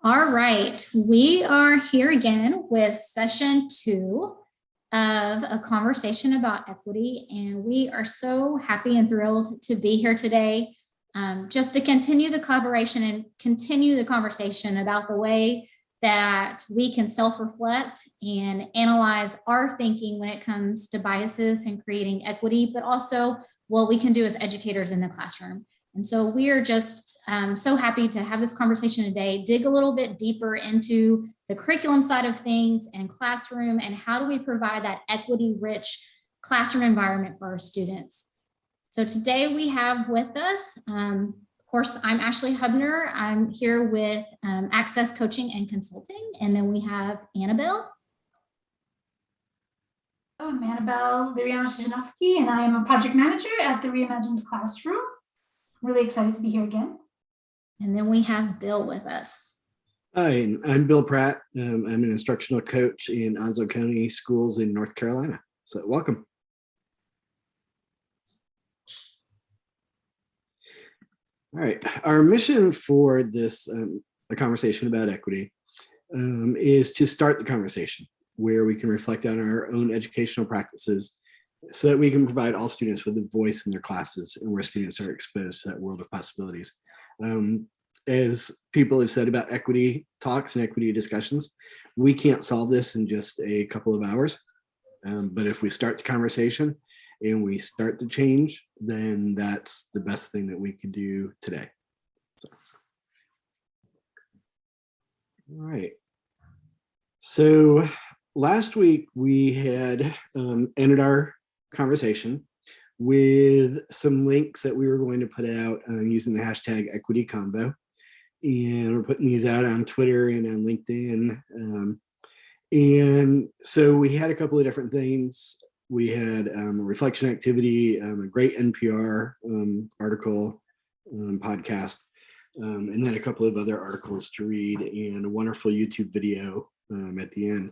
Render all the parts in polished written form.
All right, we are here again with session 2 of a conversation about equity, and we are so happy and thrilled to be here today just to continue the collaboration and continue the conversation about the way that we can self-reflect and analyze our thinking when it comes to biases and creating equity, but also what we can do as educators in the classroom. And so we are just so happy to have this conversation today, dig a little bit deeper into the curriculum side of things and classroom, and how do we provide that equity-rich classroom environment for our students. So today we have with us, of course, I'm Ashley Hubner. I'm here with Access Coaching and Consulting, and then we have Annabelle. I'm Annabelle Liriana-Shijanowski, and I am a project manager at the Reimagined Classroom. I'm really excited to be here again. And then we have Bill with us. Hi, I'm Bill Pratt. I'm an instructional coach in Onslow County Schools in North Carolina. So welcome. All right, our mission for this a conversation about equity is to start the conversation where we can reflect on our own educational practices so that we can provide all students with a voice in their classes and where students are exposed to that world of possibilities. As people have said about equity talks and equity discussions, we can't solve this in just a couple of hours. But if we start the conversation and we start to change, then that's the best thing that we can do today. So. All right. So last week we had ended our conversation with some links that we were going to put out using the hashtag equity convo. And we're putting these out on Twitter and on LinkedIn. And so we had a couple of different things. We had a reflection activity, a great NPR article, podcast, and then a couple of other articles to read and a wonderful YouTube video at the end.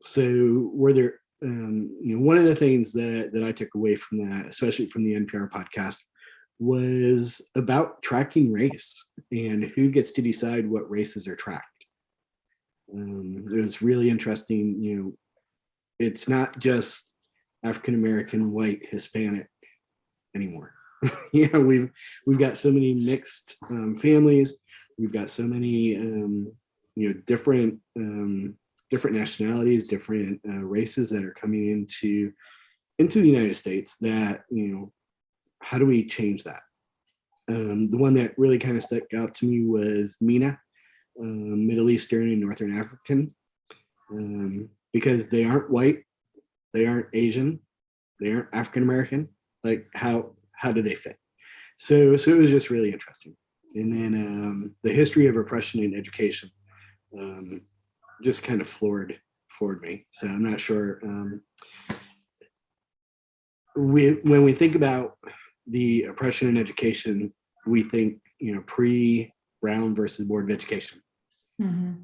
So were there, one of the things that I took away from that, especially from the NPR podcast, was about tracking race and who gets to decide what races are tracked. It was really interesting. It's not just African-American, white, Hispanic anymore. We've got so many mixed families. We've got so many different nationalities, different races that are coming into the United States that, how do we change that? The one that really kind of stuck out to me was MENA, Middle Eastern and Northern African, because they aren't white, they aren't Asian, they aren't African American. Like how do they fit? So it was just really interesting. And then the history of oppression in education just kind of floored me. So I'm not sure. When we think about the oppression in education, we think, pre-Brown versus Board of Education. Mm-hmm.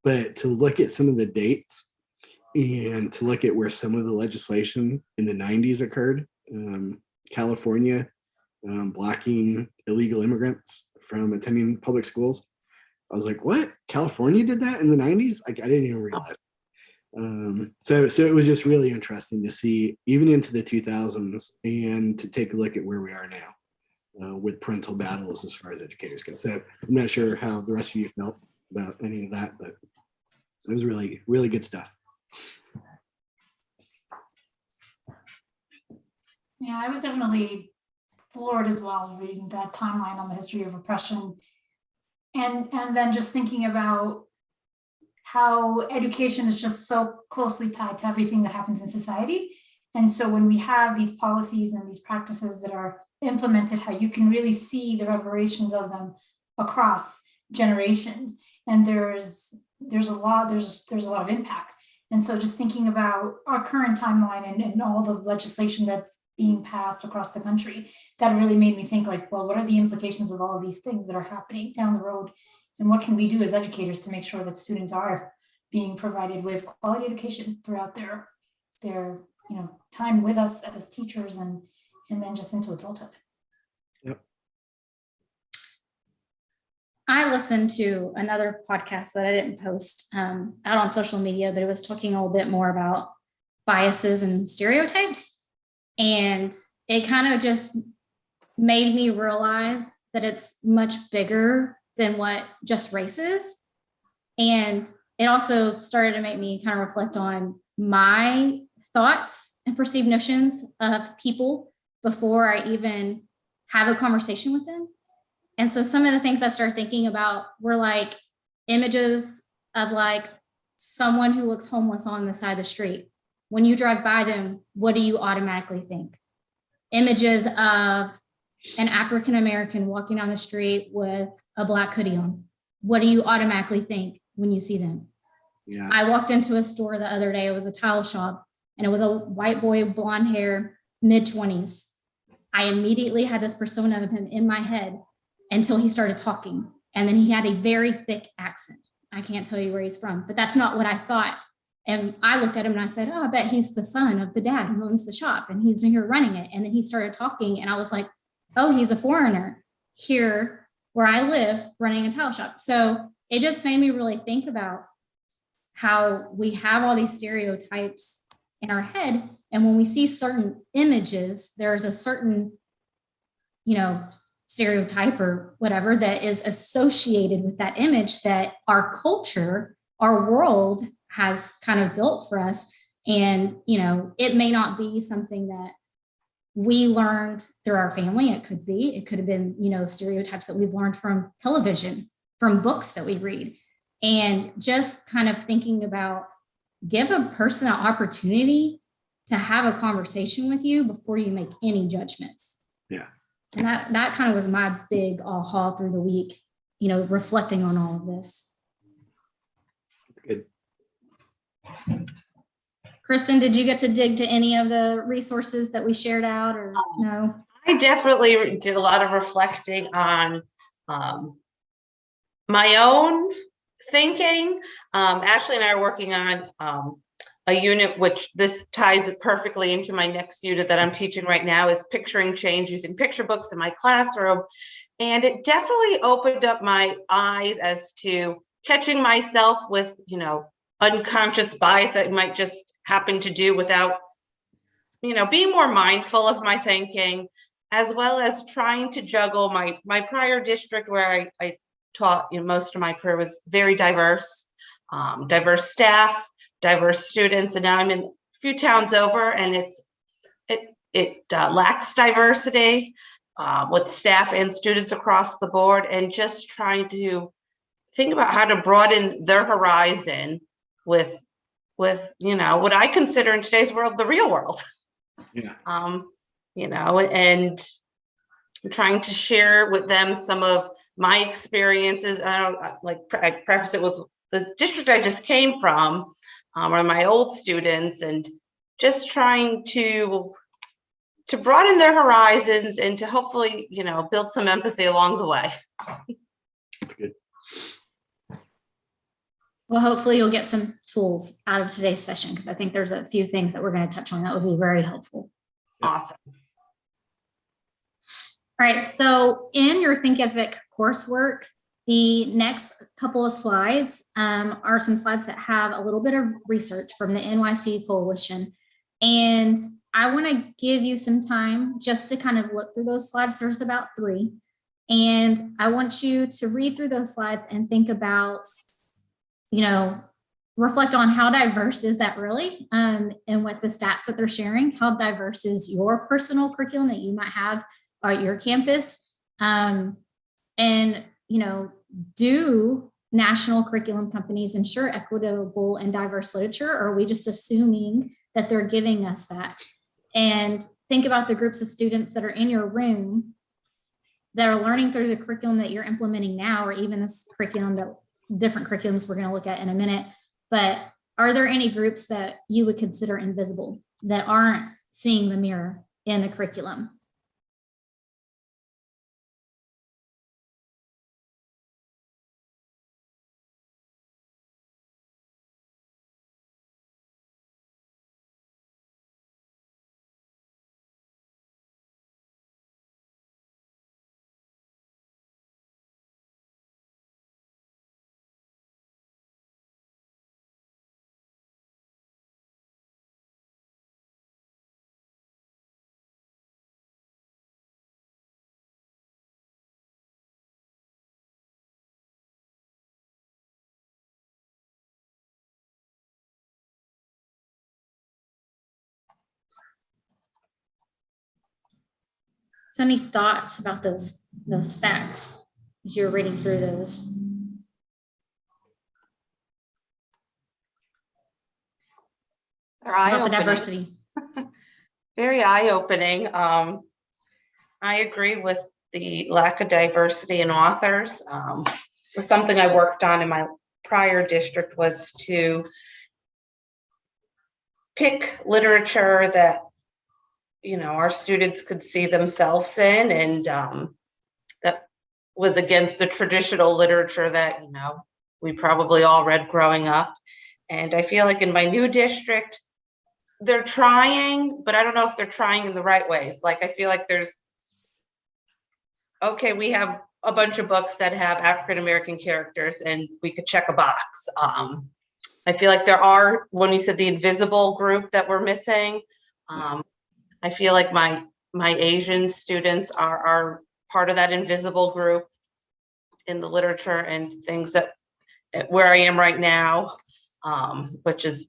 But to look at some of the dates and to look at where some of the legislation in the 90s occurred, California blocking illegal immigrants from attending public schools. I was like, what? California did that in the 90s? I didn't even realize. So it was just really interesting to see even into the 2000s and to take a look at where we are now with parental battles as far as educators go. So I'm not sure how the rest of you felt about any of that, but it was really, really good stuff. Yeah, I was definitely floored as well reading that timeline on the history of oppression. And then just thinking about how education is just so closely tied to everything that happens in society. And so when we have these policies and these practices that are implemented, how you can really see the reverberations of them across generations. And there's a lot of impact. And so just thinking about our current timeline and all the legislation that's being passed across the country, that really made me think like, well, what are the implications of all of these things that are happening down the road? And what can we do as educators to make sure that students are being provided with quality education throughout their time with us as teachers and then just into adulthood. Yep. I listened to another podcast that I didn't post out on social media, but it was talking a little bit more about biases and stereotypes. And it kind of just made me realize that it's much bigger than what just race is. And it also started to make me kind of reflect on my thoughts and perceived notions of people before I even have a conversation with them. And so some of the things I started thinking about were like images of like someone who looks homeless on the side of the street. When you drive by them, what do you automatically think? Images of an African American walking down the street with a black hoodie on. What do you automatically think when you see them? Yeah. I walked into a store the other day. It was a tile shop, and it was a white boy, blonde hair, mid-20s. I immediately had this persona of him in my head until he started talking. And then he had a very thick accent. I can't tell you where he's from, but that's not what I thought. And I looked at him and I said, oh, I bet he's the son of the dad who owns the shop and he's here running it. And then he started talking and I was like, oh, he's a foreigner here where I live running a tile shop. So it just made me really think about how we have all these stereotypes in our head. And when we see certain images, there's a certain, stereotype or whatever that is associated with that image that our culture, our world has kind of built for us. And, it may not be something that we learned through our family. It could have been, stereotypes that we've learned from television, from books that we read. And just kind of thinking about give a person an opportunity to have a conversation with you before you make any judgments. Yeah. And that kind of was my big aha through the week, reflecting on all of this. That's good. Kristen, did you get to dig to any of the resources that we shared out or no? I definitely did a lot of reflecting on my own thinking. Ashley and I are working on a unit, which this ties it perfectly into my next unit that I'm teaching right now, is picturing change using picture books in my classroom. And it definitely opened up my eyes as to catching myself with, unconscious bias that I might just happen to do without, being more mindful of my thinking, as well as trying to juggle my prior district where I taught, most of my career was very diverse, diverse staff, diverse students, and now I'm in a few towns over, and it lacks diversity with staff and students across the board, and just trying to think about how to broaden their horizon with what I consider in today's world the real world. Yeah. And trying to share with them some of my experiences. I preface it with the district I just came from, or my old students, and just trying to broaden their horizons and to hopefully, build some empathy along the way. That's good. Well, hopefully you'll get some tools out of today's session because I think there's a few things that we're going to touch on that would be very helpful. Awesome. All right, so in your Thinkific coursework, the next couple of slides are some slides that have a little bit of research from the NYC Coalition. And I want to give you some time just to kind of look through those slides. There's about 3. And I want you to read through those slides and think about, reflect on how diverse is that really, and what the stats that they're sharing, how diverse is your personal curriculum that you might have at your campus, and do national curriculum companies ensure equitable and diverse literature, or are we just assuming that they're giving us that? And think about the groups of students that are in your room that are learning through the curriculum that you're implementing now, or even this curriculum that different curriculums we're going to look at in a minute. But are there any groups that you would consider invisible that aren't seeing the mirror in the curriculum? So any thoughts about those facts as you're reading through those? They're About the eye-opening. diversity. Very eye-opening. I agree with the lack of diversity in authors. Was something I worked on in my prior district, was to pick literature that, you know, our students could see themselves in, and that was against the traditional literature that, you know, we probably all read growing up. And I feel like in my new district, they're trying, but I don't know if they're trying in the right ways. Like, I feel like okay, we have a bunch of books that have African-American characters and we could check a box. I feel like there are, when you said the invisible group that we're missing, I feel like my Asian students are part of that invisible group in the literature and things that where I am right now, which is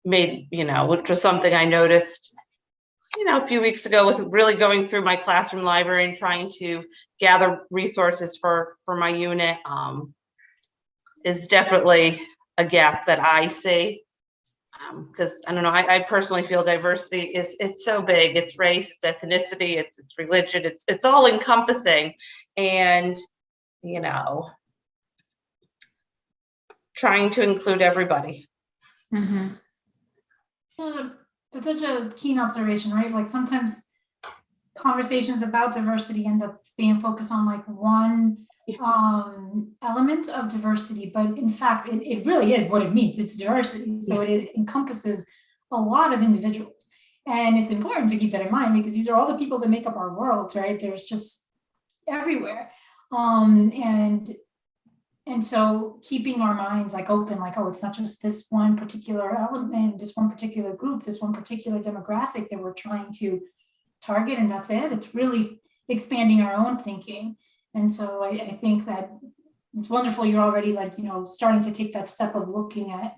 which was something I noticed, a few weeks ago with really going through my classroom library and trying to gather resources for my unit, is definitely a gap that I see. Because I don't know, I personally feel diversity it's so big. It's race, it's ethnicity, it's religion, it's all encompassing, and trying to include everybody. Mm-hmm. That's such a keen observation, right? Like sometimes conversations about diversity end up being focused on like one element of diversity, but in fact, it really is what it means. It's diversity. So Yes. It encompasses a lot of individuals. And it's important to keep that in mind because these are all the people that make up our world, right? There's just everywhere. And so keeping our minds like open, like, oh, it's not just this one particular element, this one particular group, this one particular demographic that we're trying to target, and that's it. It's really expanding our own thinking. And so I think that it's wonderful you're already like, starting to take that step of looking at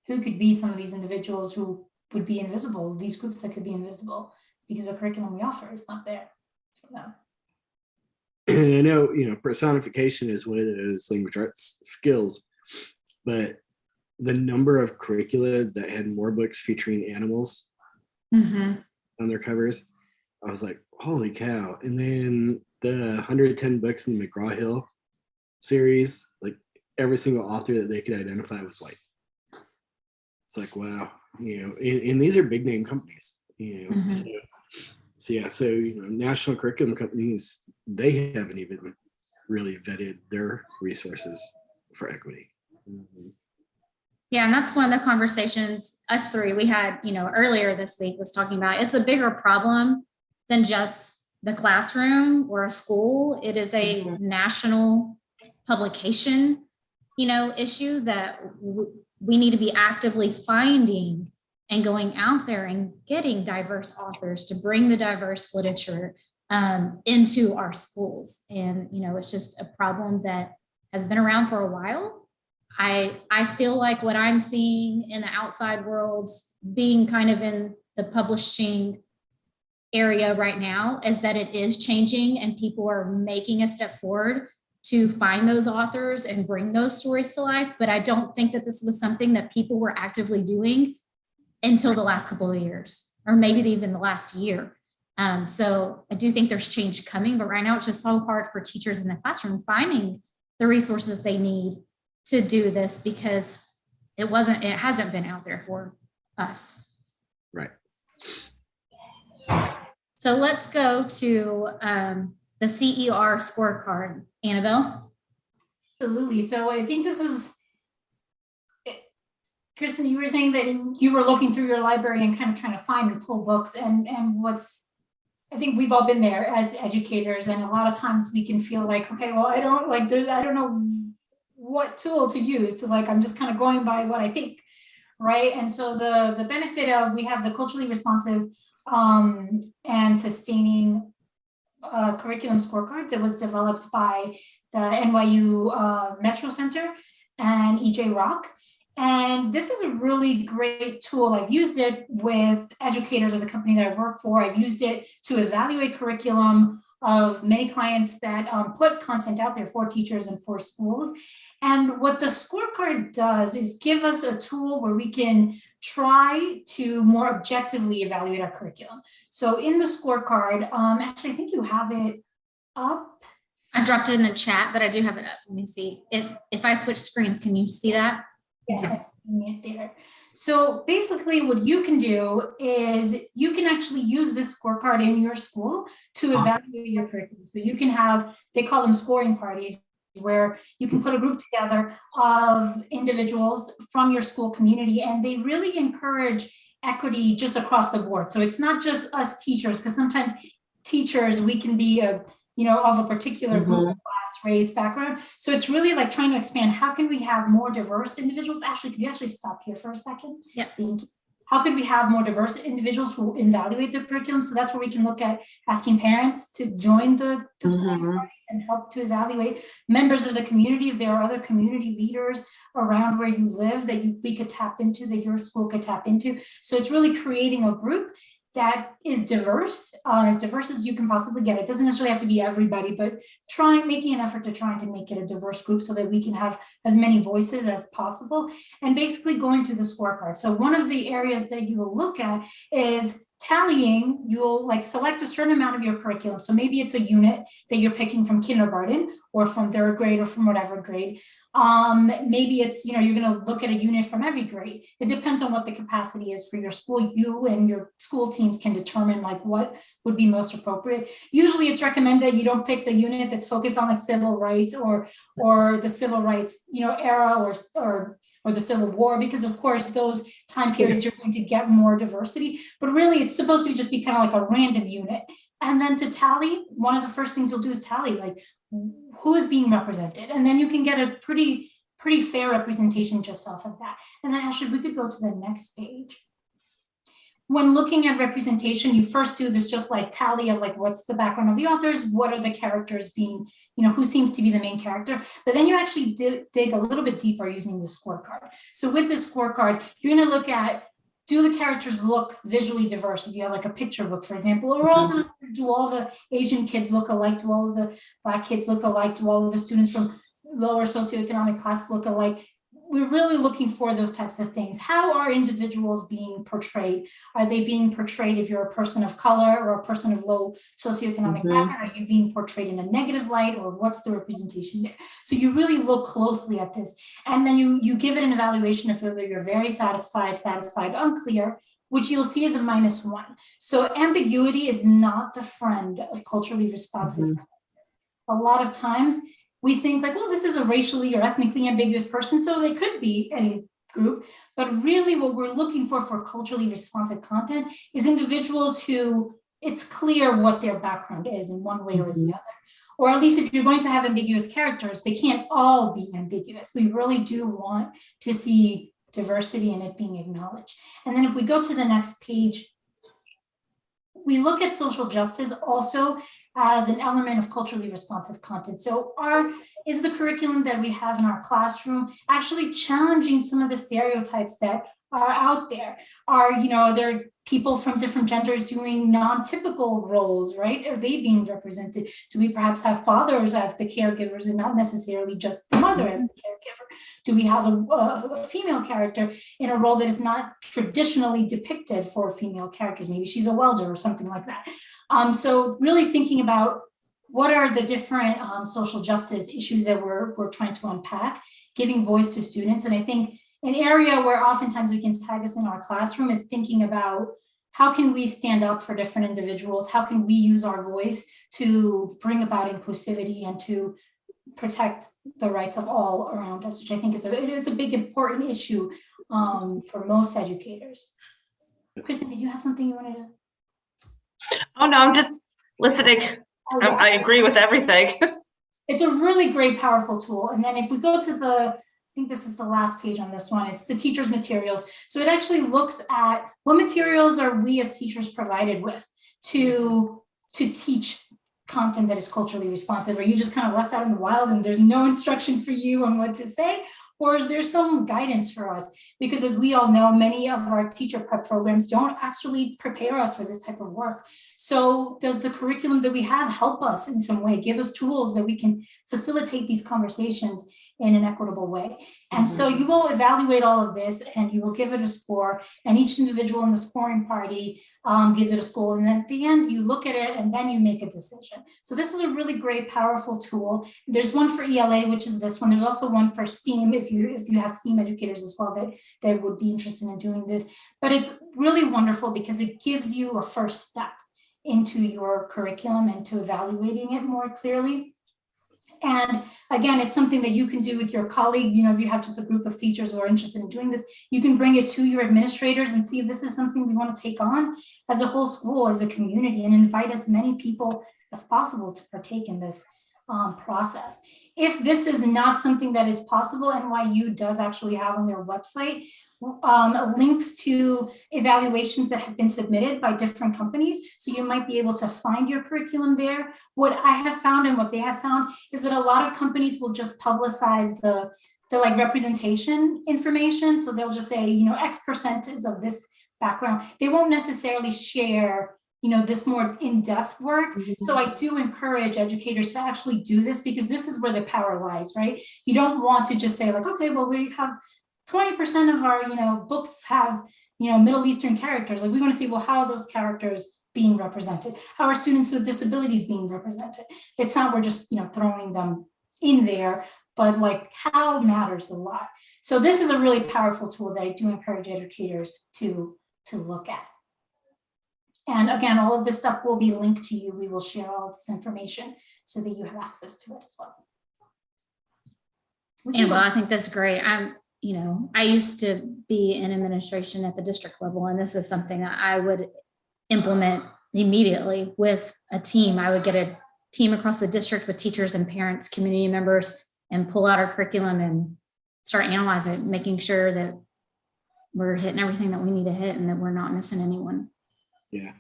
who could be some of these individuals who would be invisible, these groups that could be invisible because the curriculum we offer is not there for them. And I know, personification is one of those language arts skills, but the number of curricula that had more books featuring animals Mm-hmm. on their covers, I was like, holy cow. And then the 110 books in the McGraw-Hill series, like every single author that they could identify was white. It's like, wow, and these are big name companies, Mm-hmm. So national curriculum companies, they haven't even really vetted their resources for equity. Mm-hmm. Yeah, and that's one of the conversations us three we had, earlier this week was talking about. It's a bigger problem than just the classroom or a school. It is a national publication, issue that we need to be actively finding and going out there and getting diverse authors to bring the diverse literature into our schools. And, it's just a problem that has been around for a while. I feel like what I'm seeing in the outside world, being kind of in the publishing area right now, is that it is changing and people are making a step forward to find those authors and bring those stories to life. But I don't think that this was something that people were actively doing until the last couple of years, or maybe even the last year. So I do think there's change coming, but right now it's just so hard for teachers in the classroom finding the resources they need to do this because it hasn't been out there for us. Right. So let's go to the CER scorecard. Annabelle? Absolutely. So I think this is, Kristen, you were saying that you were looking through your library and kind of trying to find and pull books, and I think we've all been there as educators, and a lot of times we can feel like, okay, well, I don't know what tool to use to I'm just kind of going by what I think, right? And so the benefit of, we have the culturally responsive and sustaining curriculum scorecard that was developed by the NYU Metro Center and EJ Rock. And this is a really great tool. I've used it with educators at the company that I work for. I've used it to evaluate curriculum of many clients that put content out there for teachers and for schools. And what the scorecard does is give us a tool where we can try to more objectively evaluate our curriculum. So in the scorecard, actually, I think you have it up. I dropped it in the chat, but I do have it up. Let me see. If I switch screens, can you see that? Yes, I've seen it there. So basically what you can do is you can actually use this scorecard in your school to evaluate your curriculum. So you can have, they call them scoring parties, where you can put a group together of individuals from your school community, and they really encourage equity just across the board. So it's not just us teachers, because sometimes teachers, we can be of a particular group, class, race, background. So it's really like trying to expand. How can we have more diverse individuals? Ashley, could you actually stop here for a second? Yeah. Thank you. How could we have more diverse individuals who evaluate their curriculum? So that's where we can look at asking parents to join the scoring party and help to evaluate members of the community. If there are other community leaders around where you live that we could tap into, that your school could tap into. So it's really creating a group that is diverse as you can possibly get. It doesn't necessarily have to be everybody, but making an effort to try to make it a diverse group so that we can have as many voices as possible, and basically going through the scorecard. So one of the areas that you will look at is tallying. You'll select a certain amount of your curriculum. So maybe it's a unit that you're picking from kindergarten or from third grade or from whatever grade. Maybe it's, you're going to look at a unit from every grade. It depends on what the capacity is for your school. You and your school teams can determine what would be most appropriate. Usually it's recommended that you don't pick the unit that's focused on civil rights or the civil rights, era or the Civil War, because of course those time periods you're going to get more diversity, but really it's supposed to just be kind of like a random unit. And then to tally, one of the first things you'll do is tally who is being represented, and then you can get a pretty fair representation just off of that. And then actually, if we could go to the next page. When looking at representation, you first do this just tally of what's the background of the authors, what are the characters being, who seems to be the main character, but then you actually dig a little bit deeper using the scorecard. So with this scorecard, you're going to look at, do the characters look visually diverse? If you have a picture book, for example, or do all the Asian kids look alike? Do all of the Black kids look alike? Do all of the students from lower socioeconomic classes look alike? We're really looking for those types of things. How are individuals being portrayed? Are they being portrayed, if you're a person of color or a person of low socioeconomic background, are you being portrayed in a negative light, or what's the representation there? So you really look closely at this, and then you give it an evaluation of whether you're very satisfied, unclear, which you'll see is a -1. So ambiguity is not the friend of culturally responsive content. A lot of times, we think well, this is a racially or ethnically ambiguous person, so they could be any group. But really what we're looking for culturally responsive content is individuals who it's clear what their background is in one way or the other. Or at least if you're going to have ambiguous characters, they can't all be ambiguous. We really do want to see diversity in it being acknowledged. And then if we go to the next page, we look at social justice also as an element of culturally responsive content. So is the curriculum that we have in our classroom actually challenging some of the stereotypes that are out there? Are there people from different genders doing non-typical roles, right? Are they being represented? Do we perhaps have fathers as the caregivers and not necessarily just the mother as the caregiver? Do we have a female character in a role that is not traditionally depicted for female characters? Maybe she's a welder or something like that. So really thinking about what are the different social justice issues that we're trying to unpack, giving voice to students. And I think an area where oftentimes we can tie this in our classroom is thinking about how can we stand up for different individuals? How can we use our voice to bring about inclusivity and to protect the rights of all around us, which I think is a big important issue for most educators. Kristen, did you have something you wanted to? Oh, no, I'm just listening. Oh, yeah. I agree with everything. It's a really great, powerful tool. And then if we go to I think this is the last page on this one, it's the teacher's materials. So it actually looks at what materials are we as teachers provided with to teach content that is culturally responsive. Are you just kind of left out in the wild and there's no instruction for you on what to say? Or is there some guidance for us? Because as we all know, many of our teacher prep programs don't actually prepare us for this type of work. So does the curriculum that we have help us in some way, give us tools that we can facilitate these conversations in an equitable way? And so you will evaluate all of this and you will give it a score, and each individual in the scoring party gives it a score. And then at the end, you look at it and then you make a decision. So this is a really great, powerful tool. There's one for ELA, which is this one. There's also one for STEAM, if you have STEAM educators as well that would be interested in doing this. But it's really wonderful because it gives you a first step into your curriculum and to evaluating it more clearly. And again, it's something that you can do with your colleagues. If you have just a group of teachers who are interested in doing this, you can bring it to your administrators and see if this is something we want to take on as a whole school, as a community, and invite as many people as possible to partake in this process. If this is not something that is possible, NYU does actually have on their website links to evaluations that have been submitted by different companies. So you might be able to find your curriculum there. What I have found and what they have found is that a lot of companies will just publicize the like representation information. So they'll just say, X percent is of this background. They won't necessarily share this more in-depth work. So I do encourage educators to actually do this, because this is where the power lies, right? You don't want to just say like, okay, well, we have 20% of our, books have, Middle Eastern characters. Like, we want to see, well, how are those characters being represented? How are students with disabilities being represented? It's not we're just, throwing them in there, but like how matters a lot. So this is a really powerful tool that I do encourage educators to look at. And again, all of this stuff will be linked to you. We will share all of this information so that you have access to it as well. And well, I think that's great. I used to be in administration at the district level, and this is something that I would implement immediately with a team. I would get a team across the district with teachers and parents, community members, and pull out our curriculum and start analyzing it, making sure that we're hitting everything that we need to hit and that we're not missing anyone. Yeah.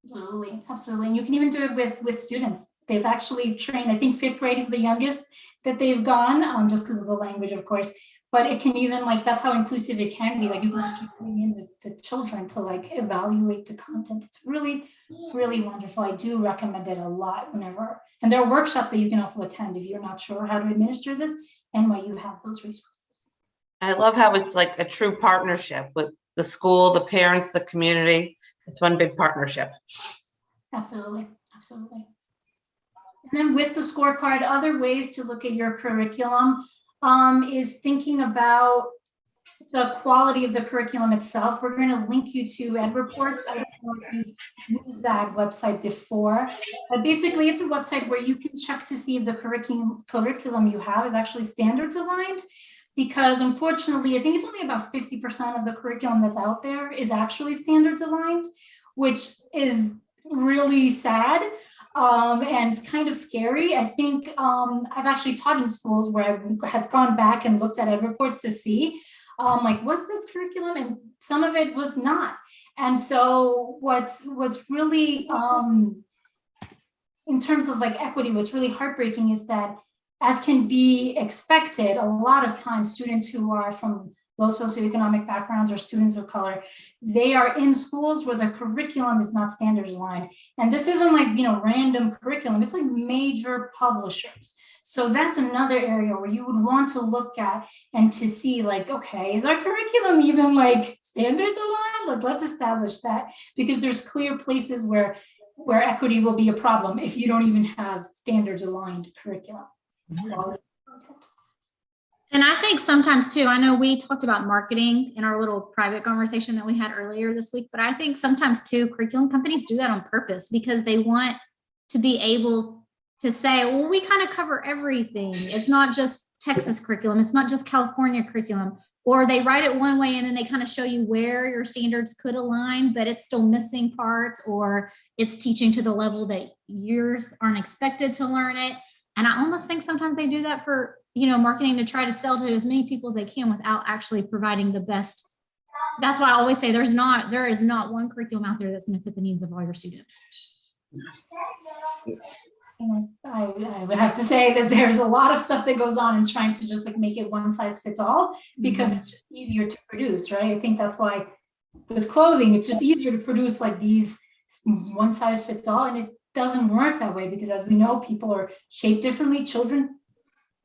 Absolutely. Absolutely. And you can even do it with students. They've actually trained, I think 5th grade is the youngest that they've gone, just because of the language, of course. But it can even, like, that's how inclusive it can be. Like, you can actually bring in the children to like evaluate the content. It's really, really wonderful. I do recommend it a lot whenever. And there are workshops that you can also attend if you're not sure how to administer this. NYU has those resources. I love how it's like a true partnership with the school, the parents, the community. It's one big partnership. Absolutely. Absolutely. And then with the scorecard, other ways to look at your curriculum is thinking about the quality of the curriculum itself. We're going to link you to Ed Reports. I don't know if you've used that website before, but basically it's a website where you can check to see if the curriculum you have is actually standards aligned. Because unfortunately, I think it's only about 50% of the curriculum that's out there is actually standards aligned, which is really sad. And it's kind of scary. I think I've actually taught in schools where I have gone back and looked at Ed Reports to see, like, was this curriculum? And some of it was not. And so what's really, in terms of like equity, what's really heartbreaking is that, as can be expected, a lot of times students who are from low socioeconomic backgrounds or students of color, they are in schools where the curriculum is not standards aligned. And this isn't like, random curriculum, it's like major publishers. So that's another area where you would want to look at and to see like, okay, is our curriculum even like standards aligned? Like, let's establish that, because there's clear places where equity will be a problem if you don't even have standards aligned curriculum. And I think sometimes too, I know we talked about marketing in our little private conversation that we had earlier this week, but I think sometimes too, curriculum companies do that on purpose because they want to be able to say, well, we kind of cover everything. It's not just Texas curriculum. It's not just California curriculum. Or they write it one way and then they kind of show you where your standards could align, but it's still missing parts, or it's teaching to the level that yours aren't expected to learn it. And I almost think sometimes they do that for, marketing, to try to sell to as many people as they can without actually providing the best. That's why I always say there is not one curriculum out there that's going to fit the needs of all your students. I would have to say that there's a lot of stuff that goes on in trying to just like make it one size fits all, because it's just easier to produce, right? I think that's why with clothing, it's just easier to produce like these one size fits all, and it doesn't work that way because, as we know, people are shaped differently. Children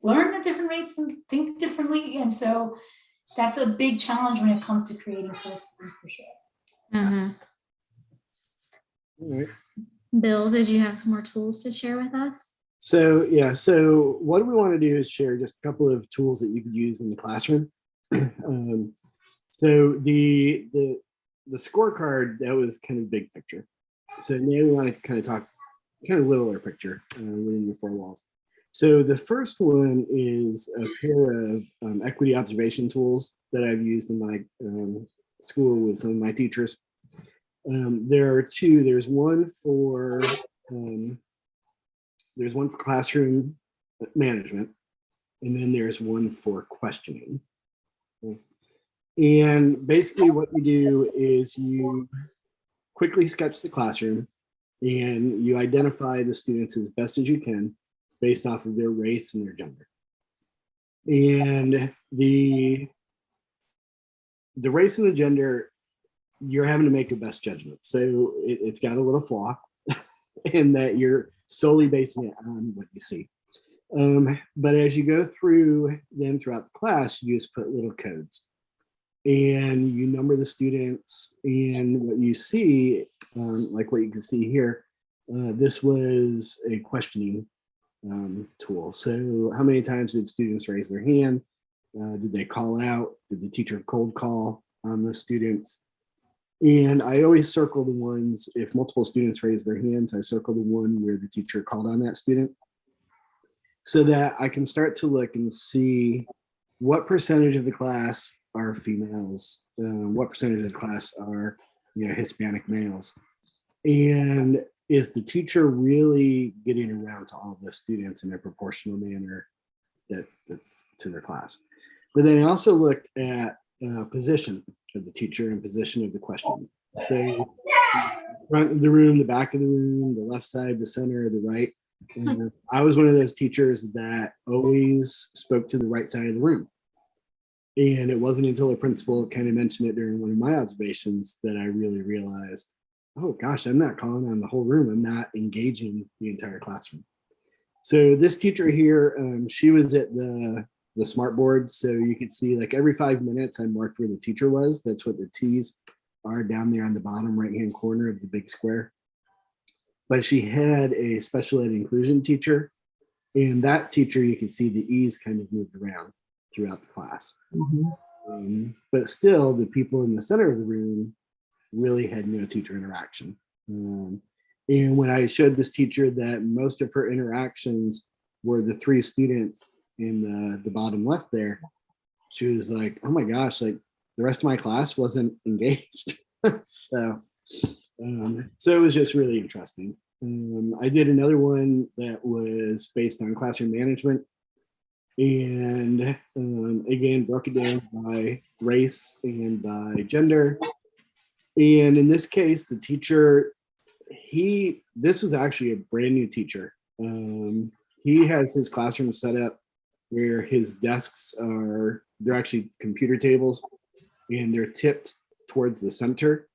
learn at different rates and think differently, and so that's a big challenge when it comes to creating curriculum for sure. Mhm. All right. Bill, did you have some more tools to share with us? So yeah, so what we want to do is share just a couple of tools that you could use in the classroom. So the scorecard, that was kind of big picture. So now we want to kind of talk kind of littler picture within the four walls. So the first one is a pair of equity observation tools that I've used in my school with some of my teachers. There are two. There's one for classroom management, and then there's one for questioning. And basically what you do is you quickly sketch the classroom and you identify the students as best as you can based off of their race and their gender. And the race and the gender, you're having to make a best judgment. So it's got a little flaw in that you're solely basing it on what you see. But as you go through then throughout the class, you just put little codes and you number the students, and what you see, like what you can see here, this was a questioning tool. So how many times did students raise their hand? Did they call out? Did the teacher cold call on the students? And I always circle the ones, if multiple students raise their hands, I circle the one where the teacher called on that student, so that I can start to look and see what percentage of the class are females, what percentage of the class are Hispanic males, and is the teacher really getting around to all the students in a proportional manner that's to their class. But then I also look at position of the teacher and position of the questions. So front of the room, the back of the room, the left side, the center, the right. I was one of those teachers that always spoke to the right side of the room. And it wasn't until a principal kind of mentioned it during one of my observations that I really realized, oh gosh, I'm not calling on the whole room. I'm not engaging the entire classroom. So this teacher here, she was at the smart board. So you could see like every 5 minutes I marked where the teacher was. That's what the T's are down there on the bottom right-hand corner of the big square. But she had a special ed inclusion teacher, and that teacher, you can see the E's kind of moved around throughout the class. But still, the people in the center of the room really had no teacher interaction. And when I showed this teacher that most of her interactions were the three students in the bottom left there, she was like, oh my gosh, like the rest of my class wasn't engaged. So it was just really interesting. I did another one that was based on classroom management, and again broke it down by race and by gender. And in this case, the teacher, this was actually a brand new teacher. He has his classroom set up where his desks they're actually computer tables, and they're tipped towards the center.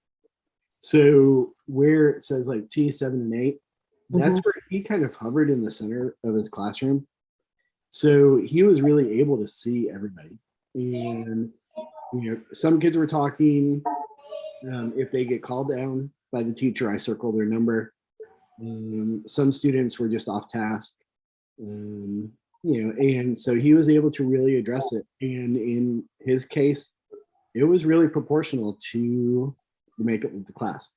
So where it says like T7 and 8, that's where he kind of hovered in the center of his classroom. So he was really able to see everybody. And some kids were talking. If they get called down by the teacher, I circle their number. Some students were just off task. And so he was able to really address it. And in his case, it was really proportional to the makeup of the class.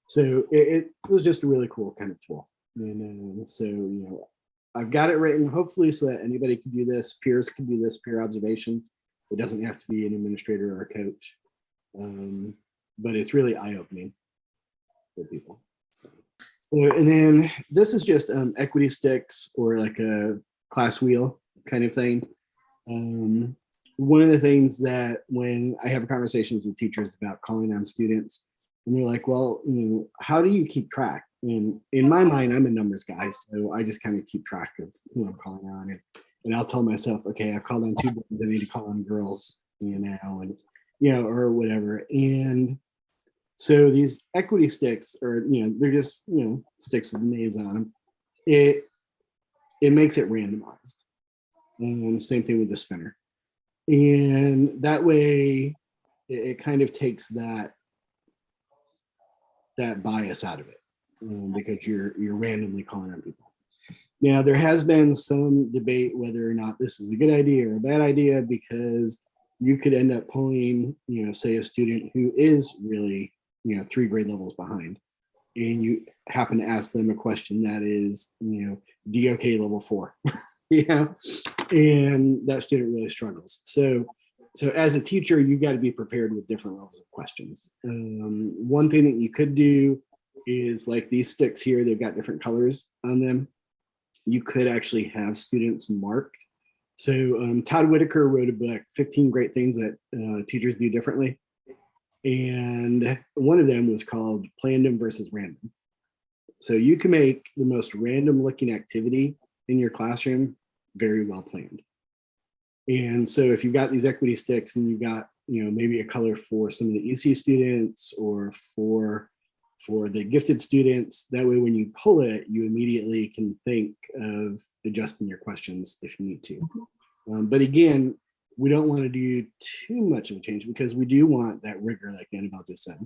So it was just a really cool kind of tool. And so, I've got it written, hopefully, so that anybody can do this. Peers can do this, peer observation. It doesn't have to be an administrator or a coach. But it's really eye-opening for people. So, and then this is just equity sticks or like a class wheel kind of thing. One of the things that when I have conversations with teachers about calling on students, and they're like, well, how do you keep track? And in my mind, I'm a numbers guy, so I just kind of keep track of who I'm calling on, and I'll tell myself, okay, I've called on 2 boys, I need to call on girls, and or whatever. And so these equity sticks, or they're just sticks with names on them. It makes it randomized, and same thing with the spinner. And that way, it kind of takes that bias out of it, because you're randomly calling on people. Now, there has been some debate whether or not this is a good idea or a bad idea, because you could end up pulling, say a student who is really, 3 grade levels behind, and you happen to ask them a question that is, DOK level 4, and that student really struggles. So as a teacher, you got to be prepared with different levels of questions. One thing that you could do is, like these sticks here, they've got different colors on them. You could actually have students marked. So Todd Whitaker wrote a book, 15 Great Things That Teachers Do Differently. And one of them was called Planned versus Random. So you can make the most random looking activity in your classroom very well planned. And so if you've got these equity sticks and you've got, maybe a color for some of the EC students or for the gifted students, that way when you pull it, you immediately can think of adjusting your questions if you need to. But again, we don't want to do too much of a change, because we do want that rigor, like Annabelle just said.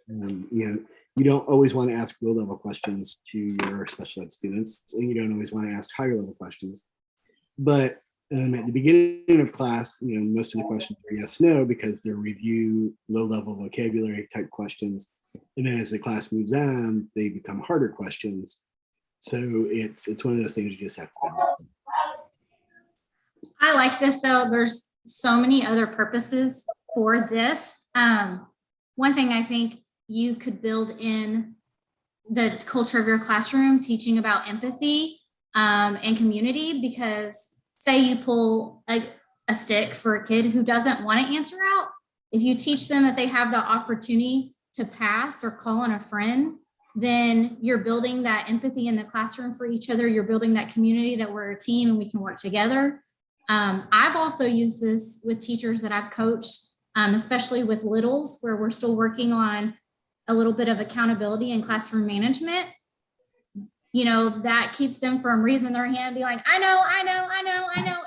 You don't always want to ask low level questions to your special ed students, and you don't always want to ask higher level questions. But at the beginning of class, most of the questions are yes, no, because they're review, low level vocabulary type questions. And then as the class moves on, they become harder questions. So it's one of those things you just have to do. I like this though. There's so many other purposes for this. One thing I think you could build in the culture of your classroom, teaching about empathy and community, because say you pull a stick for a kid who doesn't want to answer out. If you teach them that they have the opportunity to pass or call on a friend, then you're building that empathy in the classroom for each other. You're building that community that we're a team and we can work together. I've also used this with teachers that I've coached, especially with littles, where we're still working on a little bit of accountability and classroom management. That keeps them from raising their hand and be like, I know.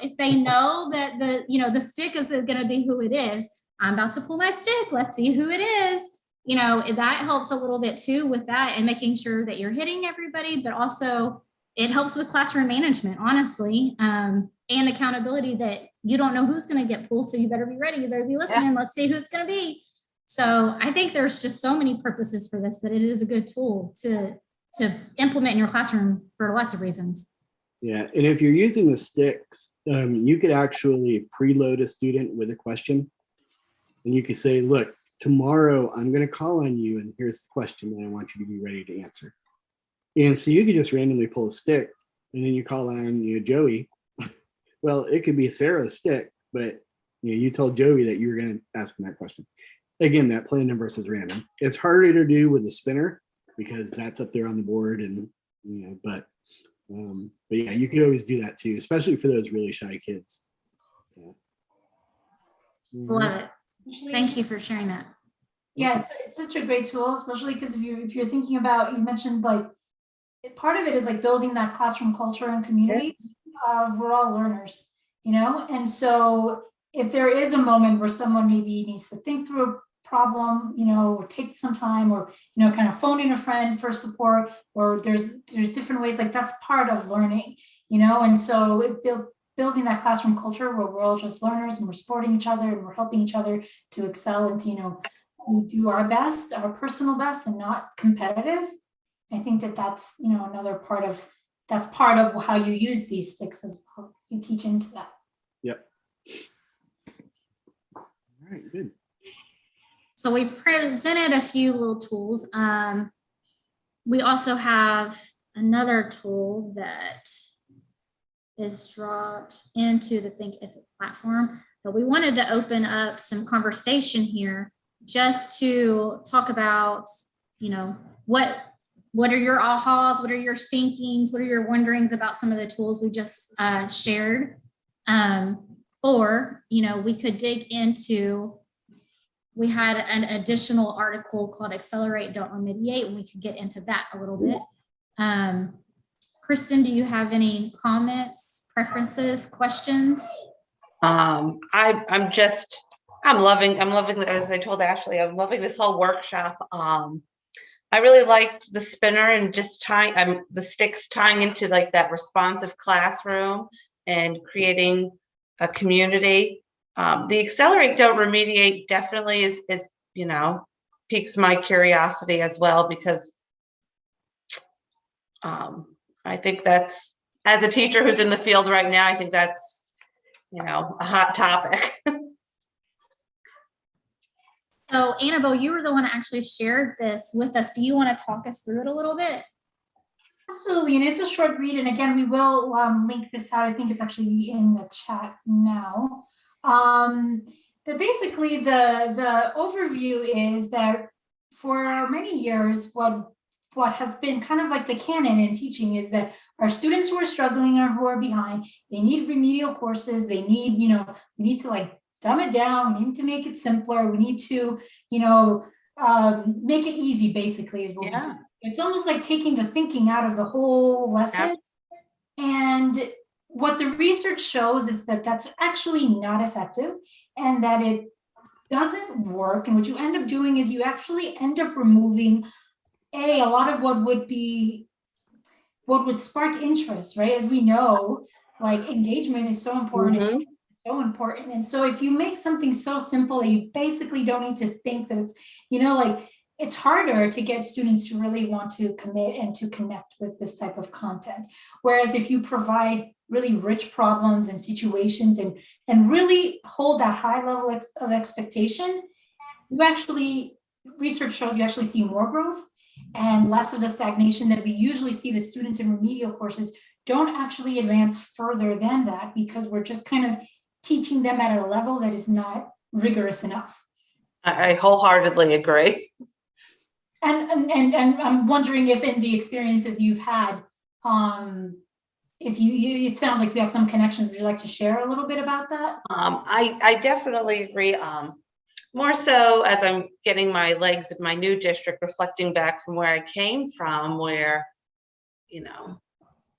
If they know that the stick is going to be who it is, I'm about to pull my stick. Let's see who it is. That helps a little bit too with that, and making sure that you're hitting everybody, but also it helps with classroom management, honestly, and accountability, that you don't know who's going to get pulled. So you better be ready. You better be listening. Yeah. Let's see who it's going to be. So I think there's just so many purposes for this, that it is a good tool to implement in your classroom for lots of reasons. Yeah, and if you're using the sticks, you could actually preload a student with a question, and you could say, look, tomorrow I'm going to call on you, and here's the question that I want you to be ready to answer. And so you could just randomly pull a stick, and then you call on Joey. Well, it could be Sarah's stick, but you told Joey that you were going to ask him that question. Again, that planned versus random. It's harder to do with a spinner, because that's up there on the board, and but yeah, you could always do that too, especially for those really shy kids. So, love it. Thank you for sharing that. Yeah, it's such a great tool, especially because if you're thinking about, you mentioned like part of it is like building that classroom culture and community. Yes. We're all learners, and so if there is a moment where someone maybe needs to think through a problem, or take some time, or kind of phone in a friend for support, or there's different ways, like that's part of learning, and so building that classroom culture where we're all just learners and we're supporting each other and we're helping each other to excel, and we do our best, our personal best, and not competitive. I think that's another part of how you use these sticks as well. You teach into that. Yep. All right, good. So we've presented a few little tools. We also have another tool that is dropped into the Thinkific platform, but we wanted to open up some conversation here just to talk about, what what are your ahas? What are your thinkings? What are your wonderings about some of the tools we just shared? Or, we could dig into, we had an additional article called Accelerate, Don't Remediate, and we could get into that a little bit. Kristen, do you have any comments, preferences, questions? I'm loving, as I told Ashley, I'm loving this whole workshop. I really liked the spinner and just the sticks tying into like that responsive classroom and creating a community. The Accelerate, Don't Remediate definitely is piques my curiosity as well, because I think that's, as a teacher who's in the field right now, I think that's a hot topic. So Annabelle, you were the one that actually shared this with us. Do you want to talk us through it a little bit? Absolutely, and it's a short read, and again, we will link this out. I think it's actually in the chat now. Basically, the overview is that for many years, what has been kind of like the canon in teaching is that our students who are struggling or who are behind, they need remedial courses. They need, we need to like dumb it down. We need to make it simpler. We need to, make it easy, basically, is what we do. It's almost like taking the thinking out of the whole lesson. And what the research shows is that that's actually not effective, and that it doesn't work. And what you end up doing is you actually end up removing a lot of what would spark interest, right? As we know, like engagement is so important. So important. And so if you make something so simple that you basically don't need to think that it's, it's harder to get students to really want to commit and to connect with this type of content. Whereas if you provide really rich problems and situations and really hold that high level of expectation, research shows you actually see more growth and less of the stagnation that we usually see. The students in remedial courses don't actually advance further than that, because we're just kind of teaching them at a level that is not rigorous enough. I wholeheartedly agree. And I'm wondering if in the experiences you've had, if it sounds like you have some connections. Would you like to share a little bit about that? I definitely agree. More so as I'm getting my legs in my new district, reflecting back from where I came from, where,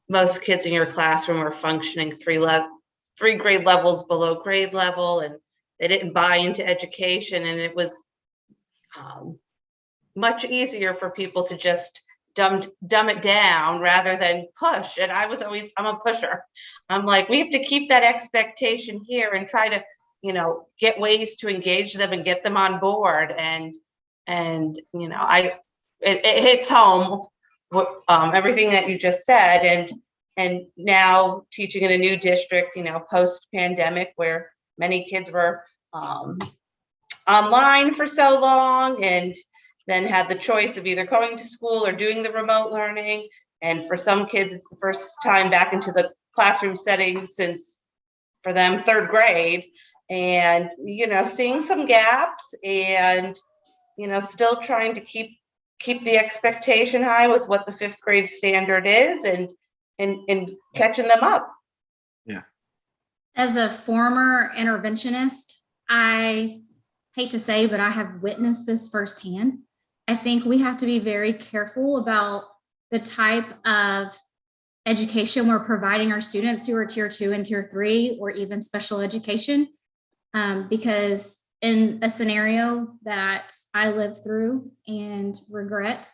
most kids in your classroom are functioning three grade levels below grade level, and they didn't buy into education. And it was much easier for people to just dumb it down rather than push. And I'm a pusher. I'm like, we have to keep that expectation here and try to, get ways to engage them and get them on board. And it hits home everything that you just said. And now teaching in a new district, post pandemic, where many kids were online for so long, and then had the choice of either going to school or doing the remote learning. And for some kids, it's the first time back into the classroom setting since, for them, third grade. And, seeing some gaps and, still trying to keep the expectation high with what the fifth grade standard is, and catching them up. Yeah. As a former interventionist, I hate to say, but I have witnessed this firsthand. I think we have to be very careful about the type of education we're providing our students who are tier 2 and tier 3, or even special education. Because in a scenario that I lived through and regret,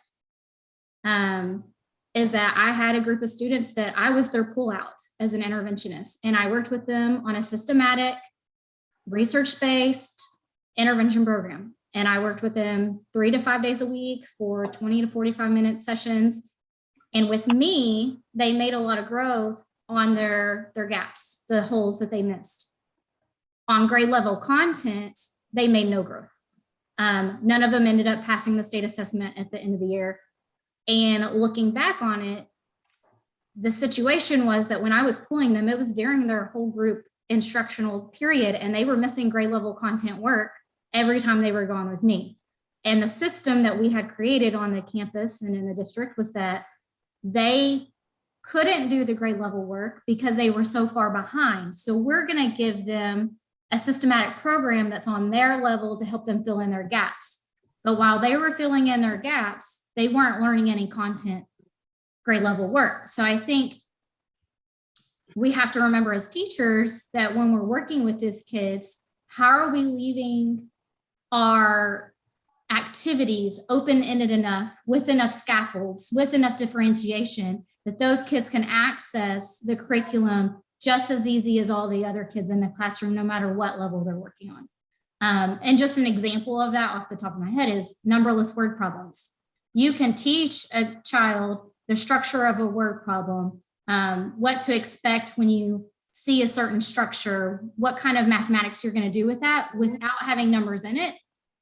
is that I had a group of students that I was their pullout as an interventionist, and I worked with them on a systematic, research-based intervention program. And I worked with them 3 to 5 days a week for 20 to 45 minute sessions. And with me, they made a lot of growth on their gaps, the holes that they missed. On grade level content, they made no growth. None of them ended up passing the state assessment at the end of the year. And looking back on it, the situation was that when I was pulling them, it was during their whole group instructional period, and they were missing grade level content work every time they were gone with me. And the system that we had created on the campus and in the district was that they couldn't do the grade level work because they were so far behind. So we're going to give them a systematic program that's on their level to help them fill in their gaps. But while they were filling in their gaps, they weren't learning any content grade level work. So I think we have to remember as teachers that when we're working with these kids, how are we leaving our activities open-ended enough, with enough scaffolds, with enough differentiation that those kids can access the curriculum just as easy as all the other kids in the classroom, no matter what level they're working on. And just an example of that off the top of my head is numberless word problems. You can teach a child the structure of a word problem, what to expect when you see a certain structure, what kind of mathematics you're going to do with that without having numbers in it.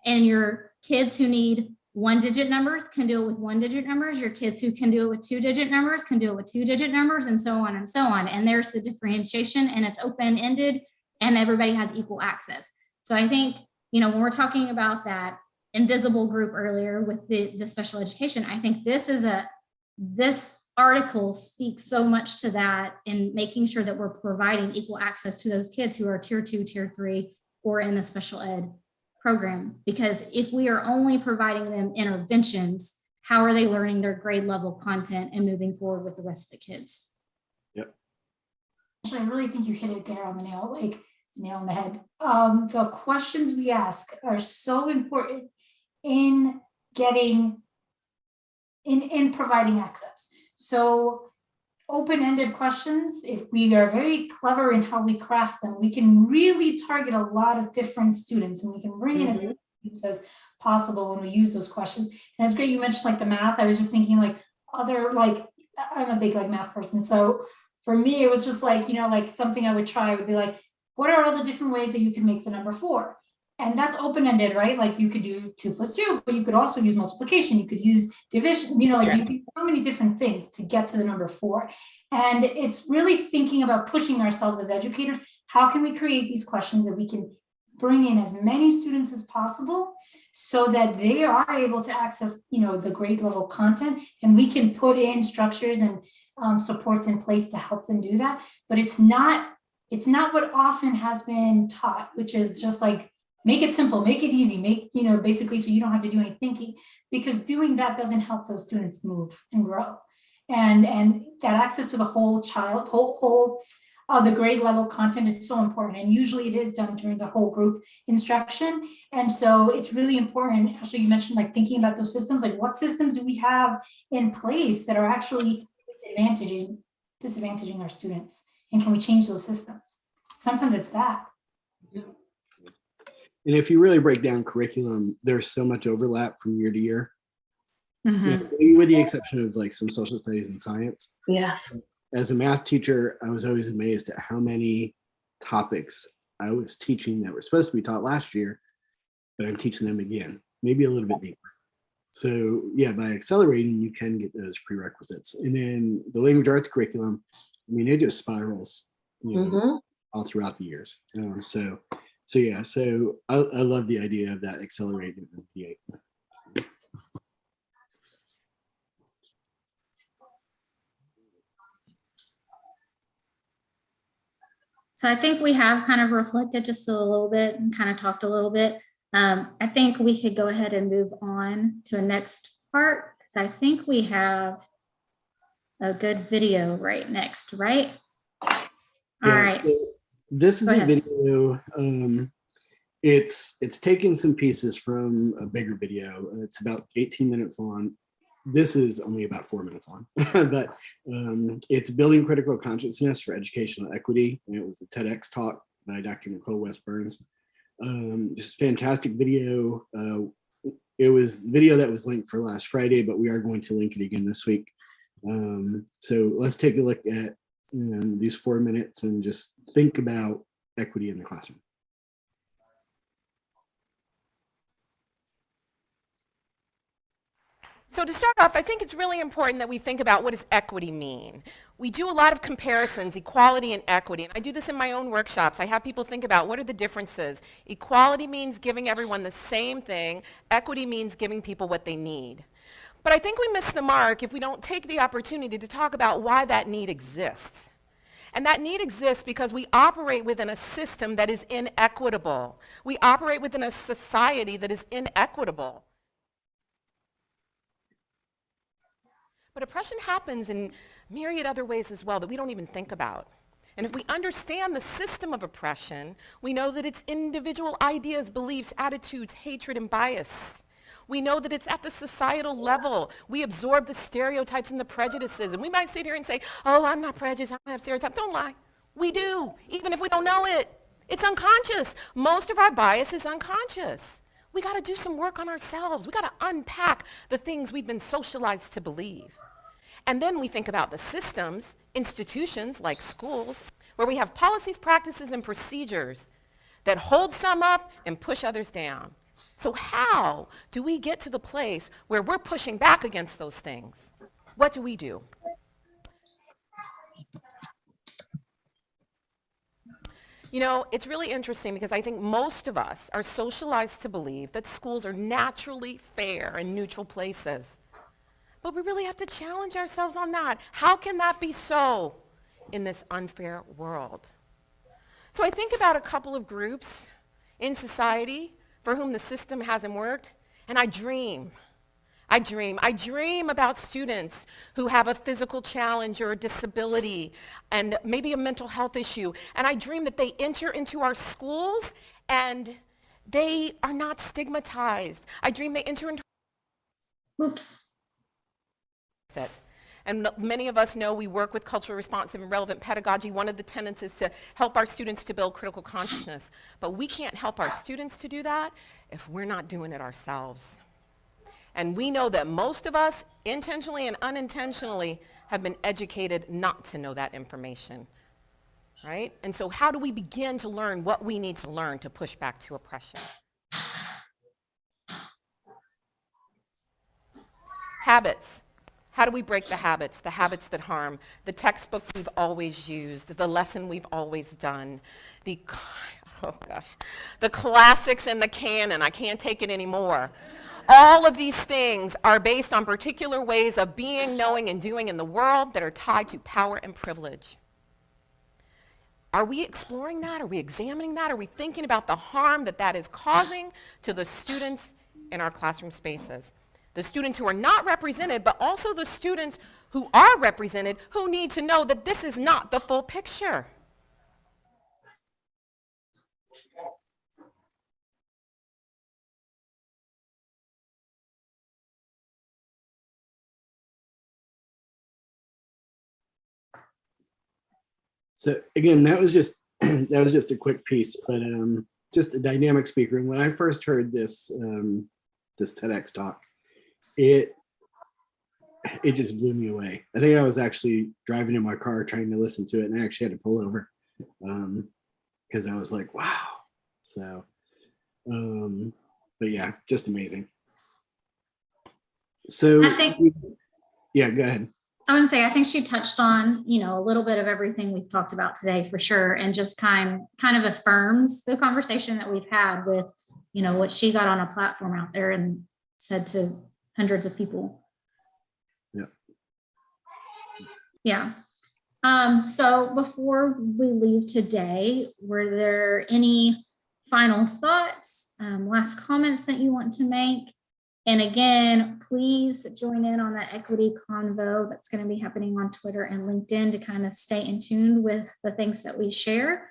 And your kids who need 1-digit numbers can do it with 1-digit numbers. Your kids who can do it with 2-digit numbers can do it with 2-digit numbers, and so on and so on. And there's the differentiation, and it's open-ended, and everybody has equal access. So I think, when we're talking about that invisible group earlier with the special education, I think this article speaks so much to that in making sure that we're providing equal access to those kids who are tier 2, tier 3, or in the special ed program. Because if we are only providing them interventions, how are they learning their grade level content and moving forward with the rest of the kids? Yep. Actually, I really think you hit it there on the nail on the head. The questions we ask are so important in getting in providing access. So open-ended questions, if we are very clever in how we craft them, we can really target a lot of different students, and we can bring in as many students as possible when we use those questions. And it's great you mentioned like the math. I was just thinking I'm a big math person. So for me, it was just something I would try would be like, what are all the different ways that you can make the number 4? And that's open-ended, right? Like you could do 2 + 2, but you could also use multiplication. You could use division, you could do so many different things to get to the number 4. And it's really thinking about pushing ourselves as educators. How can we create these questions that we can bring in as many students as possible so that they are able to access, the grade level content, and we can put in structures and supports in place to help them do that. But it's not what often has been taught, which is just make it simple, make it easy, basically so you don't have to do any thinking, because doing that doesn't help those students move and grow. And that access to the whole child, the grade level content is so important. And usually it is done during the whole group instruction. And so it's really important. Actually, you mentioned thinking about those systems, what systems do we have in place that are actually disadvantaging our students? And can we change those systems? Sometimes it's that. And if you really break down curriculum, there's so much overlap from year to year. With the exception of some social studies and science. Yeah. As a math teacher, I was always amazed at how many topics I was teaching that were supposed to be taught last year, but I'm teaching them again, maybe a little bit deeper. So yeah, by accelerating, you can get those prerequisites. And then the language arts curriculum, it just spirals all throughout the years. So I love the idea of that accelerated remediate. So I think we have kind of reflected just a little bit and kind of talked a little bit. I think we could go ahead and move on to a next part, because I think we have a good video right next, right? All right. So this is a video. It's taken some pieces from a bigger video. It's about 18 minutes long. This is only about 4 minutes long, but it's building critical consciousness for educational equity. And it was a TEDx talk by Dr. Nicole West Burns. Just fantastic video. It was the video that was linked for last Friday, but we are going to link it again this week. So let's take a look at these 4 minutes and just think about equity in the classroom. So to start off, I think it's really important that we think about what does equity mean. We do a lot of comparisons, equality and equity, and I do this in my own workshops. I have people think about what are the differences. Equality means giving everyone the same thing. Equity means giving people what they need. But I think we miss the mark if we don't take the opportunity to talk about why that need exists. And that need exists because we operate within a system that is inequitable. We operate within a society that is inequitable. But oppression happens in myriad other ways as well that we don't even think about. And if we understand the system of oppression, we know that it's individual ideas, beliefs, attitudes, hatred, and bias. We know that it's at the societal level. We absorb the stereotypes and the prejudices. And we might sit here and say, oh, I'm not prejudiced, I don't have stereotypes. Don't lie. We do, even if we don't know it. It's unconscious. Most of our bias is unconscious. We got to do some work on ourselves. We got to unpack the things we've been socialized to believe. And then we think about the systems, institutions like schools, where we have policies, practices, and procedures that hold some up and push others down. So how do we get to the place where we're pushing back against those things? What do we do? You know, it's really interesting because I think most of us are socialized to believe that schools are naturally fair and neutral places. But we really have to challenge ourselves on that. How can that be so in this unfair world? So I think about a couple of groups in society for whom the system hasn't worked, and I dream about students who have a physical challenge or a disability and maybe a mental health issue, and I dream that they enter into our schools and they are not stigmatized. I dream they enter into it. And many of us know we work with culturally responsive and relevant pedagogy. One of the tenets is to help our students to build critical consciousness. But we can't help our students to do that if we're not doing it ourselves. And we know that most of us, intentionally and unintentionally, have been educated not to know that information, right? And so how do we begin to learn what we need to learn to push back to oppression? Habits. How do we break the habits that harm, the textbook we've always used, the lesson we've always done, the classics and the canon, I can't take it anymore. All of these things are based on particular ways of being, knowing, and doing in the world that are tied to power and privilege. Are we exploring that? Are we examining that? Are we thinking about the harm that that is causing to the students in our classroom spaces? The students who are not represented, but also the students who are represented who need to know that this is not the full picture. So again, that was just a quick piece, but just a dynamic speaker. And when I first heard this this TEDx talk, it just blew me away. I think I was actually driving in my car trying to listen to it, and I actually had to pull over because I was like, wow. So, but yeah, just amazing. So I think, yeah, go ahead. I want to say, I think she touched on, a little bit of everything we've talked about today for sure. And just kind of affirms the conversation that we've had with, what she got on a platform out there and said to hundreds of people. Yeah. So before we leave today, were there any final thoughts, last comments that you want to make? And again, please join in on that equity convo that's going to be happening on Twitter and LinkedIn to kind of stay in tune with the things that we share,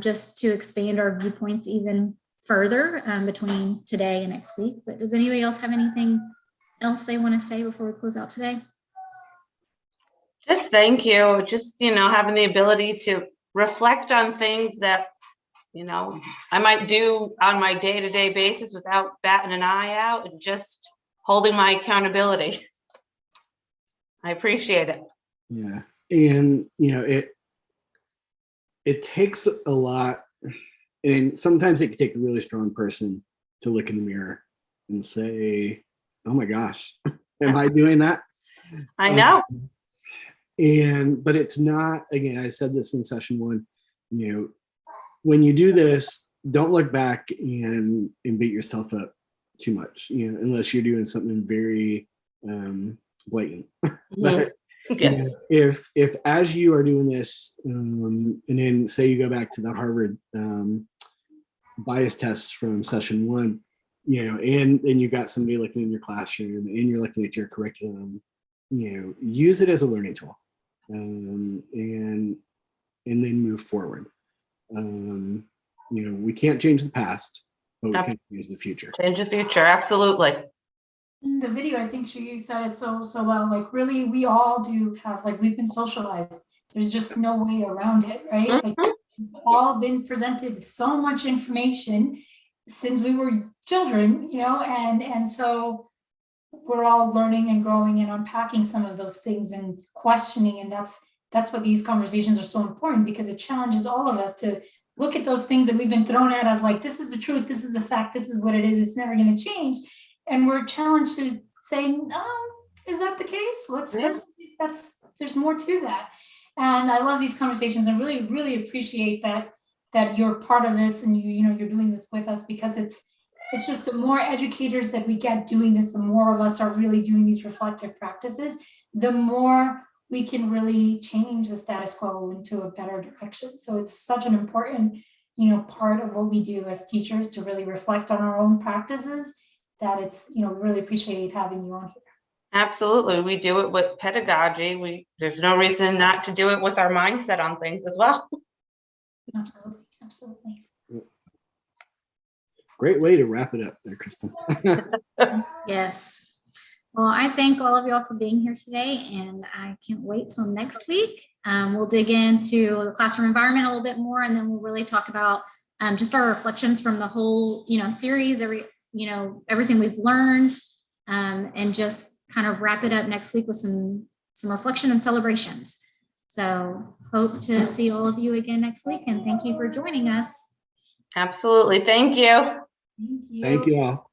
just to expand our viewpoints even further between today and next week. But does anybody else have anything else they want to say before we close out today? Just thank you. Just, having the ability to reflect on things that, I might do on my day-to-day basis without batting an eye out and just holding my accountability. I appreciate it. Yeah. And, it takes a lot. And sometimes it can take a really strong person to look in the mirror and say, oh my gosh, Am I doing that? I know. But it's not, again, I said this in session 1, when you do this, don't look back and beat yourself up too much, unless you're doing something very blatant. But Yes. if as you are doing this, and then say you go back to the Harvard bias tests from session 1, and you've got somebody looking in your classroom and you're looking at your curriculum, use it as a learning tool, and then move forward. We can't change the past, but we can change the future. Change the future, absolutely. In the video, I think she said it so well. Like, really, we all do have, like, we've been socialized. There's just no way around it, right? Like, we've all been presented with so much information since we were children, and so we're all learning and growing and unpacking some of those things and questioning. And that's what these conversations are so important, because it challenges all of us to look at those things that we've been thrown at as like, this is the truth, this is the fact, this is what it is, it's never going to change. And we're challenged to saying, oh, is that the case? There's more to that. And I love these conversations. I really, really appreciate that you're part of this, and you're doing this with us, because it's just the more educators that we get doing this, the more of us are really doing these reflective practices, the more we can really change the status quo into a better direction. So it's such an important, part of what we do as teachers, to really reflect on our own practices, that it's, really appreciate having you on here. Absolutely. We do it with pedagogy. There's no reason not to do it with our mindset on things as well. Absolutely. Great way to wrap it up there, Kristen. Yes. Well, I thank all of y'all for being here today, and I can't wait till next week. We'll dig into the classroom environment a little bit more, and then we'll really talk about just our reflections from the whole, series, everything we've learned, and just kind of wrap it up next week with some reflection and celebrations. So hope to see all of you again next week, and thank you for joining us. Absolutely. Thank you. Thank you. Thank you all.